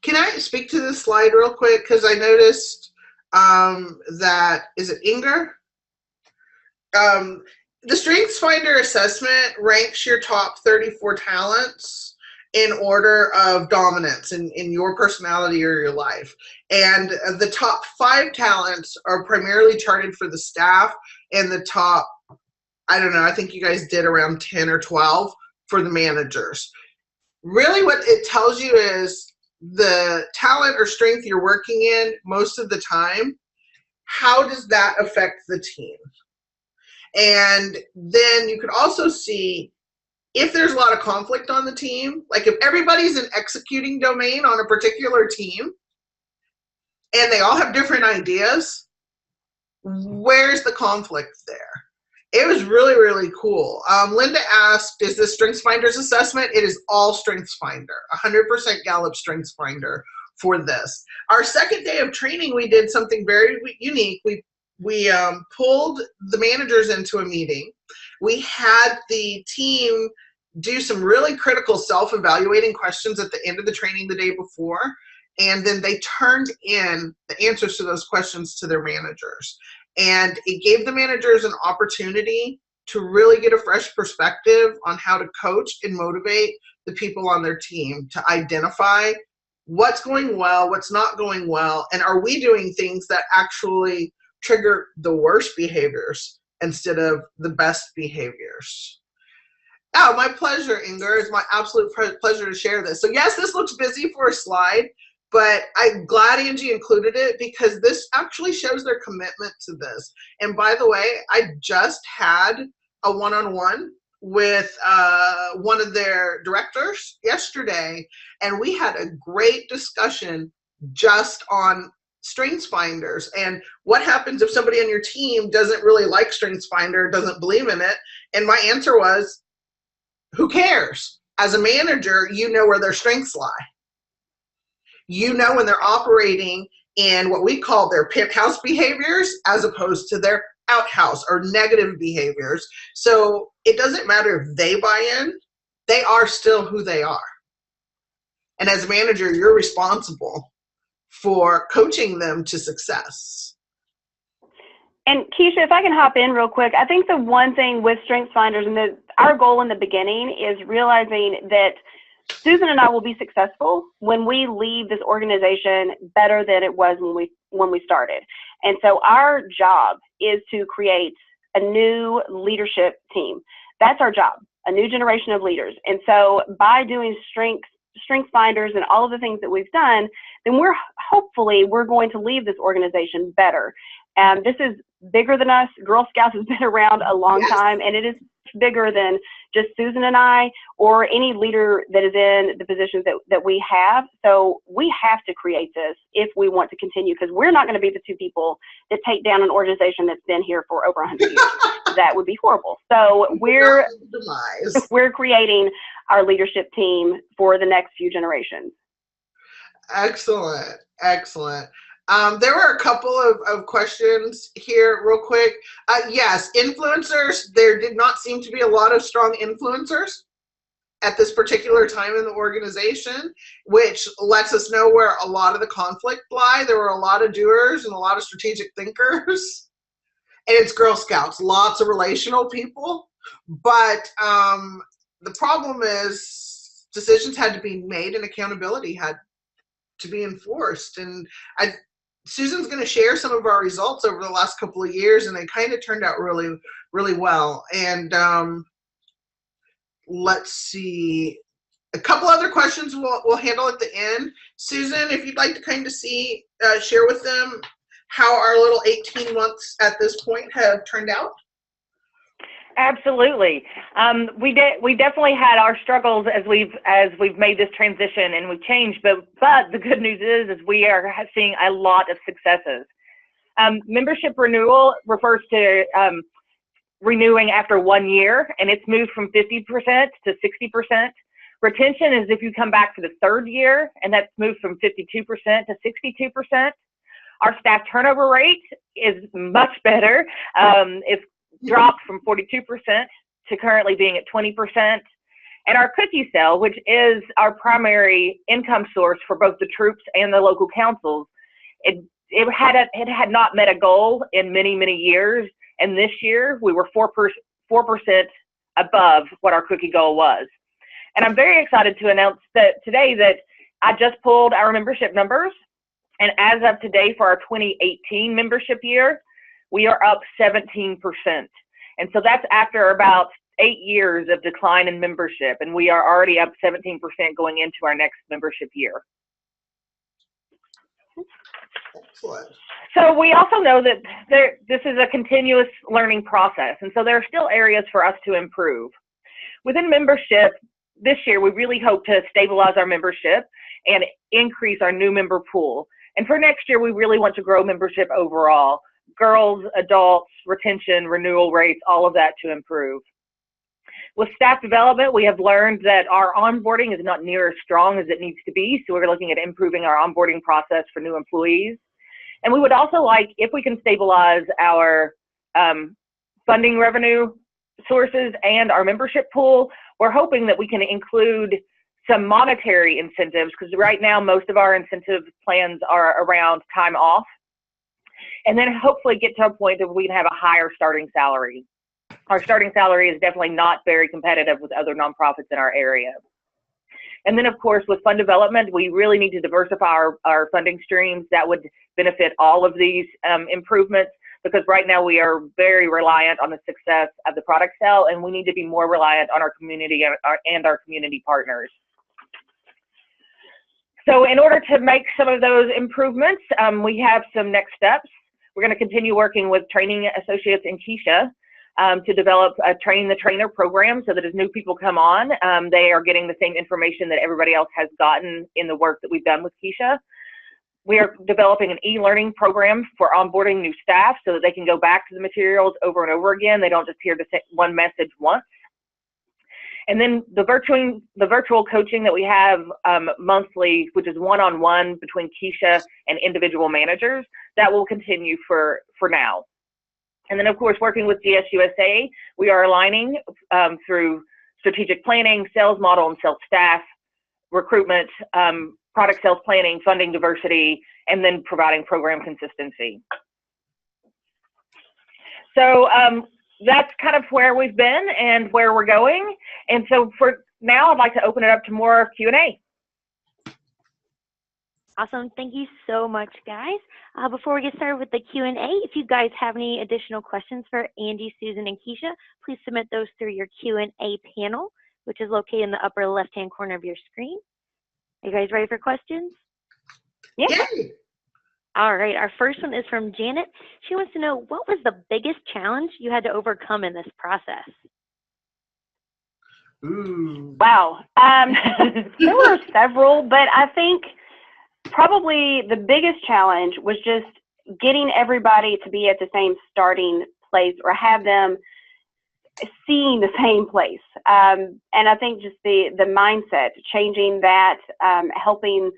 Speaker 5: Can I speak to this slide real quick? Because I noticed that, is it Inger? The Strengths Finder assessment ranks your top 34 talents in order of dominance in your personality or your life. And the top 5 talents are primarily charted for the staff, and the top, I don't know, I think you guys did around 10 or 12 for the managers. Really what it tells you is the talent or strength you're working in most of the time, how does that affect the team? And then you could also see if there's a lot of conflict on the team, like if everybody's an executing domain on a particular team and they all have different ideas, where's the conflict there? It was really, really cool. Linda asked, is this StrengthsFinder's assessment? It is all StrengthsFinder, 100% Gallup StrengthsFinder for this. Our second day of training, we did something very unique. We pulled the managers into a meeting. We had the team do some really critical self-evaluating questions at the end of the training the day before, and then they turned in the answers to those questions to their managers. And it gave the managers an opportunity to really get a fresh perspective on how to coach and motivate the people on their team to identify what's going well, what's not going well, and are we doing things that actually trigger the worst behaviors instead of the best behaviors. Oh, my pleasure, Inger. It's my absolute pleasure to share this. So yes, this looks busy for a slide, but I'm glad Angie included it because this actually shows their commitment to this. And by the way, I just had a one-on-one with one of their directors yesterday, and we had a great discussion just on StrengthsFinders and what happens if somebody on your team doesn't really like StrengthsFinder, doesn't believe in it. And my answer was, who cares? As a manager, you know where their strengths lie. You know when they're operating in what we call their penthouse behaviors as opposed to their outhouse or negative behaviors. So it doesn't matter if they buy in, they are still who they are. And as a manager, you're responsible for coaching them to success.
Speaker 4: And Keisha, if I can hop in real quick, I think the one thing with StrengthsFinders and our goal in the beginning is realizing that Susan and I will be successful when we leave this organization better than it was when we started. And so our job is to create a new leadership team. That's our job, a new generation of leaders. And so by doing StrengthsFinders and all of the things that we've done, then hopefully we're going to leave this organization better. And this is bigger than us. Girl Scouts has been around a long time, and it is bigger than just Susan and I or any leader that is in the positions that we have. So we have to create this if we want to continue, because we're not going to be the two people that take down an organization that's been here for over 100 years. That would be horrible. So we're creating our leadership team for the next few generations.
Speaker 5: Excellent. Excellent. There were a couple of questions here real quick. Yes, influencers, there did not seem to be a lot of strong influencers at this particular time in the organization, which lets us know where a lot of the conflict lie. There were a lot of doers and a lot of strategic thinkers. And it's Girl Scouts, lots of relational people. But the problem is decisions had to be made and accountability had to be enforced. And Susan's going to share some of our results over the last couple of years, and they kind of turned out really, really well. And let's see, a couple other questions we'll handle at the end. Susan, if you'd like to kind of share with them how our little 18 months at this point have turned out?
Speaker 3: Absolutely. We definitely had our struggles as we've made this transition and we've changed, but the good news is we are seeing a lot of successes. Membership renewal refers to renewing after 1 year, and it's moved from 50% to 60%. Retention is if you come back for the 3rd year, and that's moved from 52% to 62%. Our staff turnover rate is much better. It's dropped from 42% to currently being at 20%. And our cookie sale, which is our primary income source for both the troops and the local councils, it had not met a goal in many, many years. And this year we were 4% above what our cookie goal was. And I'm very excited to announce that today that I just pulled our membership numbers. And as of today for our 2018 membership year, we are up 17%. And so that's after about 8 years of decline in membership. And we are already up 17% going into our next membership year.
Speaker 5: Excellent.
Speaker 3: So we also know that this is a continuous learning process. And so there are still areas for us to improve. Within membership, this year, we really hope to stabilize our membership and increase our new member pool. And for next year, we really want to grow membership overall. Girls, adults, retention, renewal rates, all of that to improve. With staff development, we have learned that our onboarding is not near as strong as it needs to be. So we're looking at improving our onboarding process for new employees. And we would also like, if we can stabilize our funding revenue sources and our membership pool, we're hoping that we can include some monetary incentives, because right now most of our incentive plans are around time off. And then hopefully get to a point that we can have a higher starting salary. Our starting salary is definitely not very competitive with other nonprofits in our area. And then, of course, with fund development, we really need to diversify our funding streams that would benefit all of these improvements, because right now we are very reliant on the success of the product sale, and we need to be more reliant on our community and our community partners. So in order to make some of those improvements, we have some next steps. We're going to continue working with training associates in Keisha to develop a train the trainer program so that as new people come on, they are getting the same information that everybody else has gotten in the work that we've done with Keisha. We are developing an e-learning program for onboarding new staff so that they can go back to the materials over and over again. They don't just hear the one message once. And then the virtual coaching that we have monthly, which is one-on-one between Keisha and individual managers, that will continue for now. And then, of course, working with GSUSA, we are aligning through strategic planning, sales model and sales staff, recruitment, product sales planning, funding diversity, and then providing program consistency. So that's kind of where we've been and where we're going. And so for now, I'd like to open it up to more Q&A.
Speaker 1: Awesome. Thank you so much, guys. Before we get started with the Q&A, if you guys have any additional questions for Andy, Susan, and Keisha, please submit those through your Q&A panel, which is located in the upper left-hand corner of your screen. Are you guys ready for questions?
Speaker 4: Yeah.
Speaker 5: Yay.
Speaker 1: All right. Our first one is from Janet. She wants to know, what was the biggest challenge you had to overcome in this process?
Speaker 5: Ooh.
Speaker 4: Wow. There were several, but I think probably the biggest challenge was just getting everybody to be at the same starting place or have them seeing the same place. And I think just the mindset, changing that, helping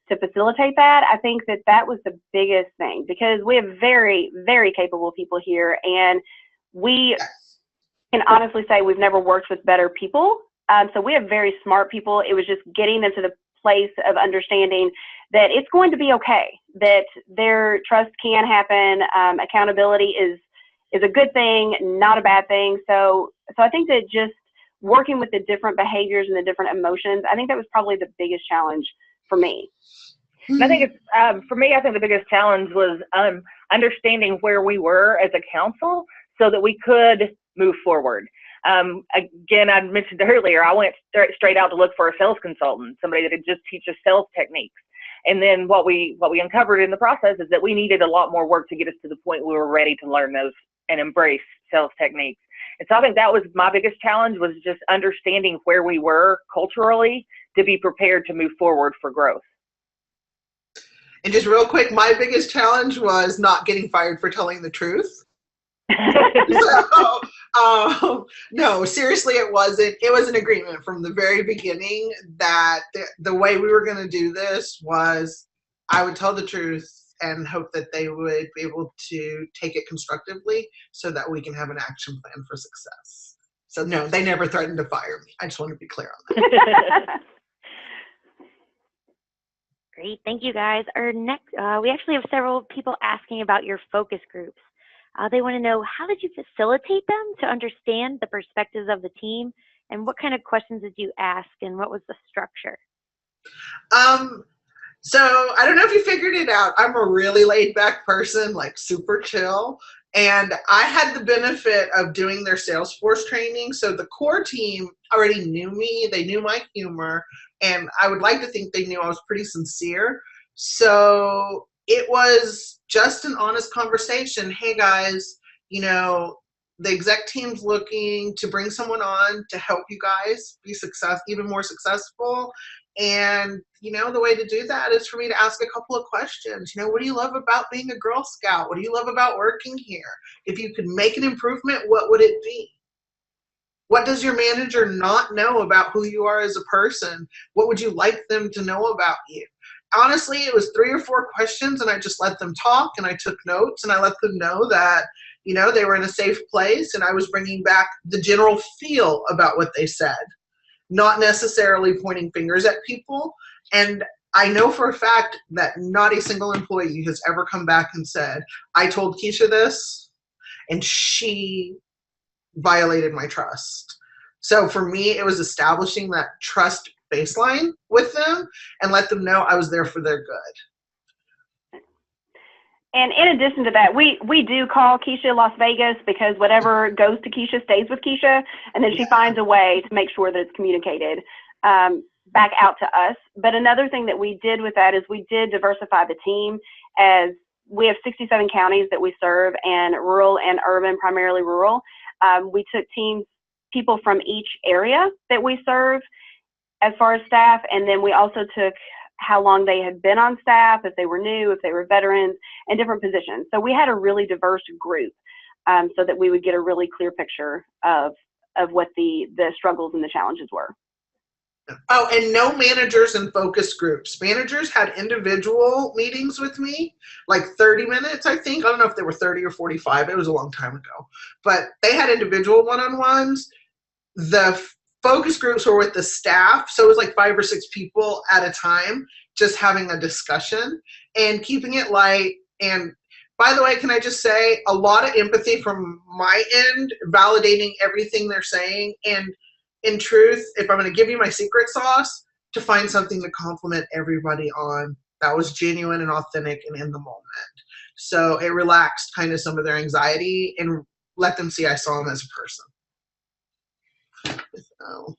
Speaker 4: to facilitate that, I think that was the biggest thing, because we have very, very capable people here, and we can honestly say we've never worked with better people. So we have very smart people. It was just getting them to the place of understanding that it's going to be okay, that their trust can happen. Accountability is a good thing, not a bad thing. So I think that just working with the different behaviors and the different emotions, I think that was probably the biggest challenge for me.
Speaker 3: And I think it's, for me, I think the biggest challenge was understanding where we were as a council so that we could move forward. Again, I mentioned earlier, I went straight out to look for a sales consultant, somebody that would just teach us sales techniques. And then what we uncovered in the process is that we needed a lot more work to get us to the point we were ready to learn those and embrace sales techniques. And so I think that was my biggest challenge, was just understanding where we were culturally to be prepared to move forward for growth.
Speaker 5: And just real quick, my biggest challenge was not getting fired for telling the truth. So, no, seriously, it wasn't. It was an agreement from the very beginning that the way we were going to do this was I would tell the truth and hope that they would be able to take it constructively so that we can have an action plan for success. So no, they never threatened to fire me. I just want to be clear on that.
Speaker 1: Great, thank you guys. Our next, we actually have several people asking about your focus groups. They want to know, how did you facilitate them to understand the perspectives of the team, and what kind of questions did you ask, and what was the structure?
Speaker 5: So I don't know if you figured it out. I'm a really laid back person, like super chill. And I had the benefit of doing their Salesforce training. So the core team already knew me. They knew my humor. And I would like to think they knew I was pretty sincere. So it was just an honest conversation. Hey guys, you know, the exec team's looking to bring someone on to help you guys be even more successful. And, you know, the way to do that is for me to ask a couple of questions. You know, what do you love about being a Girl Scout? What do you love about working here? If you could make an improvement, what would it be? What does your manager not know about who you are as a person? What would you like them to know about you? Honestly, it was 3 or 4 questions, and I just let them talk, and I took notes, and I let them know that, you know, they were in a safe place, and I was bringing back the general feel about what they said, not necessarily pointing fingers at people. And I know for a fact that not a single employee has ever come back and said, I told Keisha this, and she violated my trust. So for me, it was establishing that trust baseline with them and let them know I was there for their good.
Speaker 4: And in addition to that, we do call Keisha Las Vegas, because whatever goes to Keisha stays with Keisha, and then she finds a way to make sure that it's communicated back out to us. But another thing that we did with that is we did diversify the team, as we have 67 counties that we serve, and rural and urban, primarily rural. We took people from each area that we serve as far as staff, and then we also took how long they had been on staff, if they were new, if they were veterans, and different positions. So we had a really diverse group, so that we would get a really clear picture of what the struggles and the challenges were.
Speaker 5: Oh, and no managers in focus groups. Managers had individual meetings with me, like 30 minutes, I think. I don't know if they were 30 or 45. It was a long time ago. But they had individual one-on-ones. The focus groups were with the staff, so it was like 5 or 6 people at a time, just having a discussion and keeping it light. And by the way, can I just say, a lot of empathy from my end, validating everything they're saying. And in truth, if I'm going to give you my secret sauce, to find something to compliment everybody on that was genuine and authentic and in the moment. So it relaxed kind of some of their anxiety and let them see I saw them as a person. So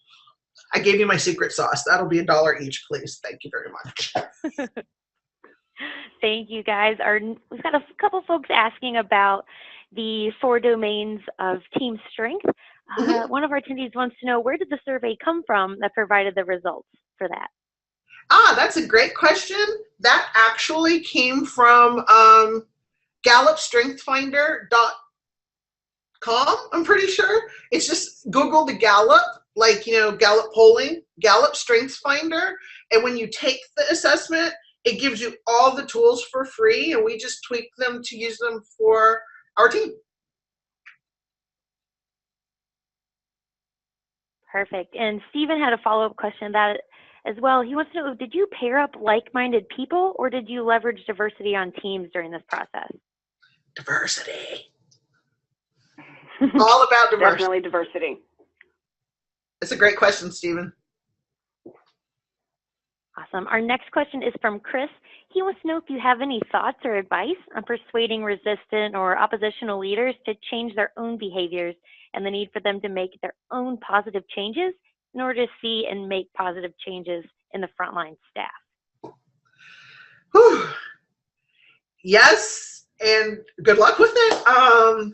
Speaker 5: I gave you my secret sauce. That'll be $1 each, please. Thank you very much.
Speaker 1: Thank you, guys. We've got a couple folks asking about the 4 domains of team strength. One of our attendees wants to know, where did the survey come from that provided the results for that?
Speaker 5: That's a great question. That actually came from GallupStrengthFinder.com, I'm pretty sure. It's just Google the Gallup, like, you know, Gallup polling, Gallup Strengths Finder. And when you take the assessment, it gives you all the tools for free, and we just tweak them to use them for our team.
Speaker 1: Perfect. And Stephen had a follow-up question about it as well. He wants to know, did you pair up like-minded people, or did you leverage diversity on teams during this process?
Speaker 5: Diversity. All about diversity.
Speaker 4: Definitely diversity.
Speaker 5: That's a great question, Stephen.
Speaker 1: Awesome. Our next question is from Chris. He wants to know if you have any thoughts or advice on persuading resistant or oppositional leaders to change their own behaviors and the need for them to make their own positive changes in order to see and make positive changes in the frontline staff.
Speaker 5: Whew. Yes, and good luck with it.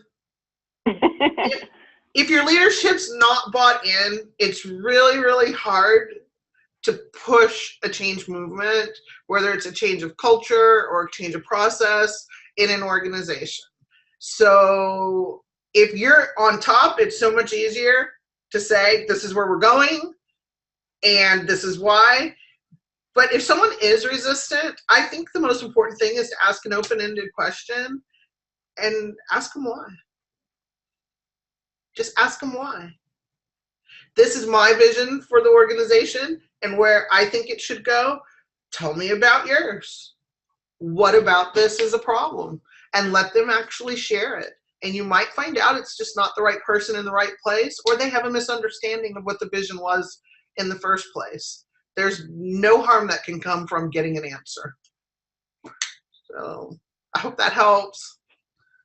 Speaker 5: If your leadership's not bought in, it's really, really hard to push a change movement, whether it's a change of culture or a change of process in an organization. So if you're on top, it's so much easier to say, this is where we're going and this is why. But if someone is resistant, I think the most important thing is to ask an open-ended question and ask them why. Just ask them why. This is my vision for the organization and where I think it should go. Tell me about yours. What about this is a problem? And let them actually share it. And you might find out it's just not the right person in the right place, or they have a misunderstanding of what the vision was in the first place. There's no harm that can come from getting an answer. So I hope that helps.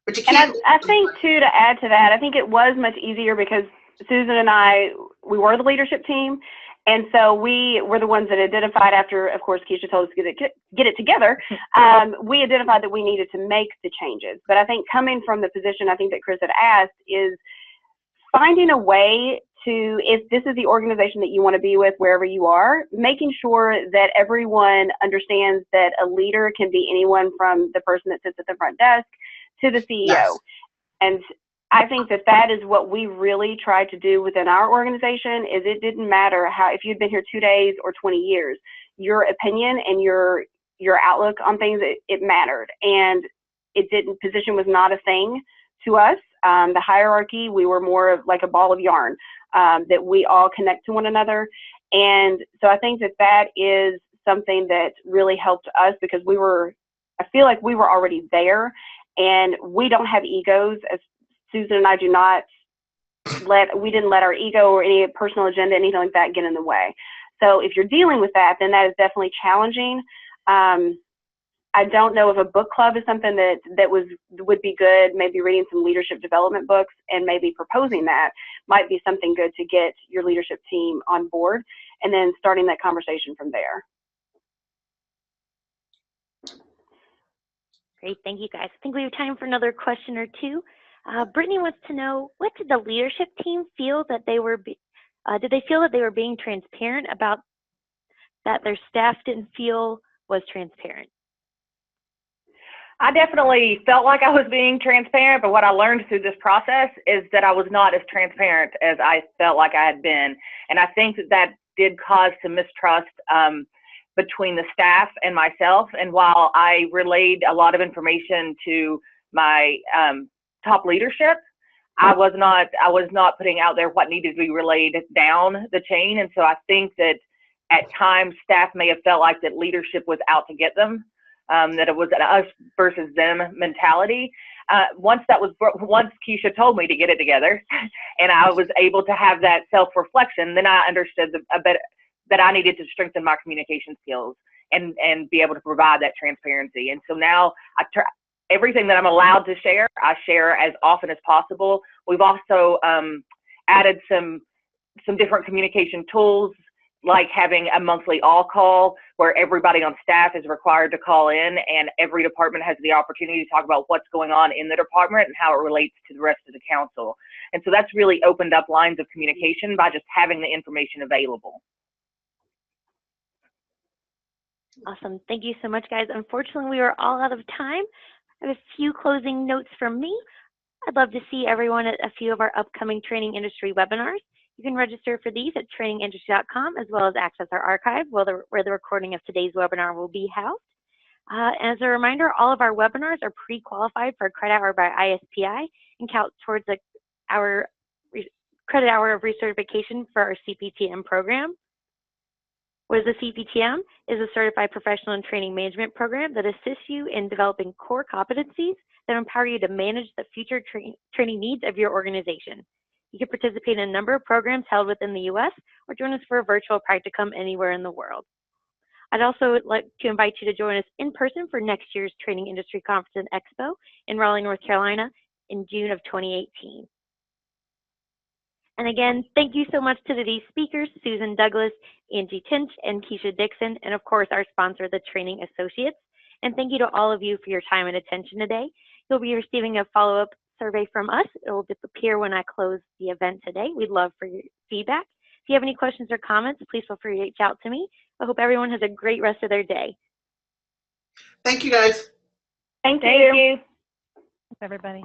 Speaker 5: But you can't.
Speaker 4: And I think too, to add to that, I think it was much easier because Susan and I, we were the leadership team. And so we were the ones that identified after, of course, Keisha told us to get it together. We identified that we needed to make the changes. But I think coming from the position I think that Chris had asked is finding a way to, if this is the organization that you want to be with wherever you are, making sure that everyone understands that a leader can be anyone from the person that sits at the front desk to the CEO.
Speaker 5: Yes.
Speaker 4: And I think that that is what we really tried to do within our organization. Is it didn't matter how, if you'd been here 2 days or 20 years, your opinion and your outlook on things, it mattered. And it didn't, position was not a thing to us. The hierarchy, we were more of like a ball of yarn, that we all connect to one another. And so I think that that is something that really helped us because I feel like we were already there, and we don't have egos. As Susan and I do not we didn't let our ego or any personal agenda, anything like that, get in the way. So if you're dealing with that, then that is definitely challenging. I don't know if a book club is something that would be good. Maybe reading some leadership development books and maybe proposing that might be something good to get your leadership team on board, and then starting that conversation from there.
Speaker 1: Great, thank you guys. I think we have time for another question or two. Brittany wants to know, what did the leadership team feel that they were, did they feel that they were being transparent about that their staff didn't feel was transparent?
Speaker 3: I definitely felt like I was being transparent, but what I learned through this process is that I was not as transparent as I felt like I had been. And I think that did cause some mistrust between the staff and myself. And while I relayed a lot of information to my top leadership, I was not putting out there what needed to be relayed down the chain. And so I think that at times staff may have felt like that leadership was out to get them. That it was an us versus them mentality. Once Keisha told me to get it together, and I was able to have that self-reflection, then I understood a bit that I needed to strengthen my communication skills and be able to provide that transparency. And so now everything that I'm allowed to share, I share as often as possible. We've also added some different communication tools, like having a monthly all call where everybody on staff is required to call in, and every department has the opportunity to talk about what's going on in the department and how it relates to the rest of the council. And so that's really opened up lines of communication by just having the information available.
Speaker 1: Awesome. Thank you so much, guys. Unfortunately, we are all out of time. I have a few closing notes from me. I'd love to see everyone at a few of our upcoming training industry webinars. You can register for these at trainingindustry.com, as well as access our archive where the recording of today's webinar will be housed. As a reminder, all of our webinars are pre-qualified for a credit hour by ISPI and count towards our credit hour of recertification for our CPTM program. What is a CPTM? Is a Certified Professional and Training Management program that assists you in developing core competencies that empower you to manage the future training needs of your organization. You can participate in a number of programs held within the U.S. or join us for a virtual practicum anywhere in the world. I'd also like to invite you to join us in person for next year's Training Industry Conference and Expo in Raleigh, North Carolina in June of 2018. And again, thank you so much to today's speakers, Susan Douglas, Angie Tinch, and Keisha Dixon, and of course our sponsor, the Training Associates. And thank you to all of you for your time and attention today. You'll be receiving a follow-up survey from us. It will disappear when I close the event today. We'd love for your feedback. If you have any questions or comments, please feel free to reach out to me. I hope everyone has a great rest of their day.
Speaker 5: Thank you, guys.
Speaker 4: Thank
Speaker 3: Thank
Speaker 4: you.
Speaker 3: you.
Speaker 2: Thanks, everybody.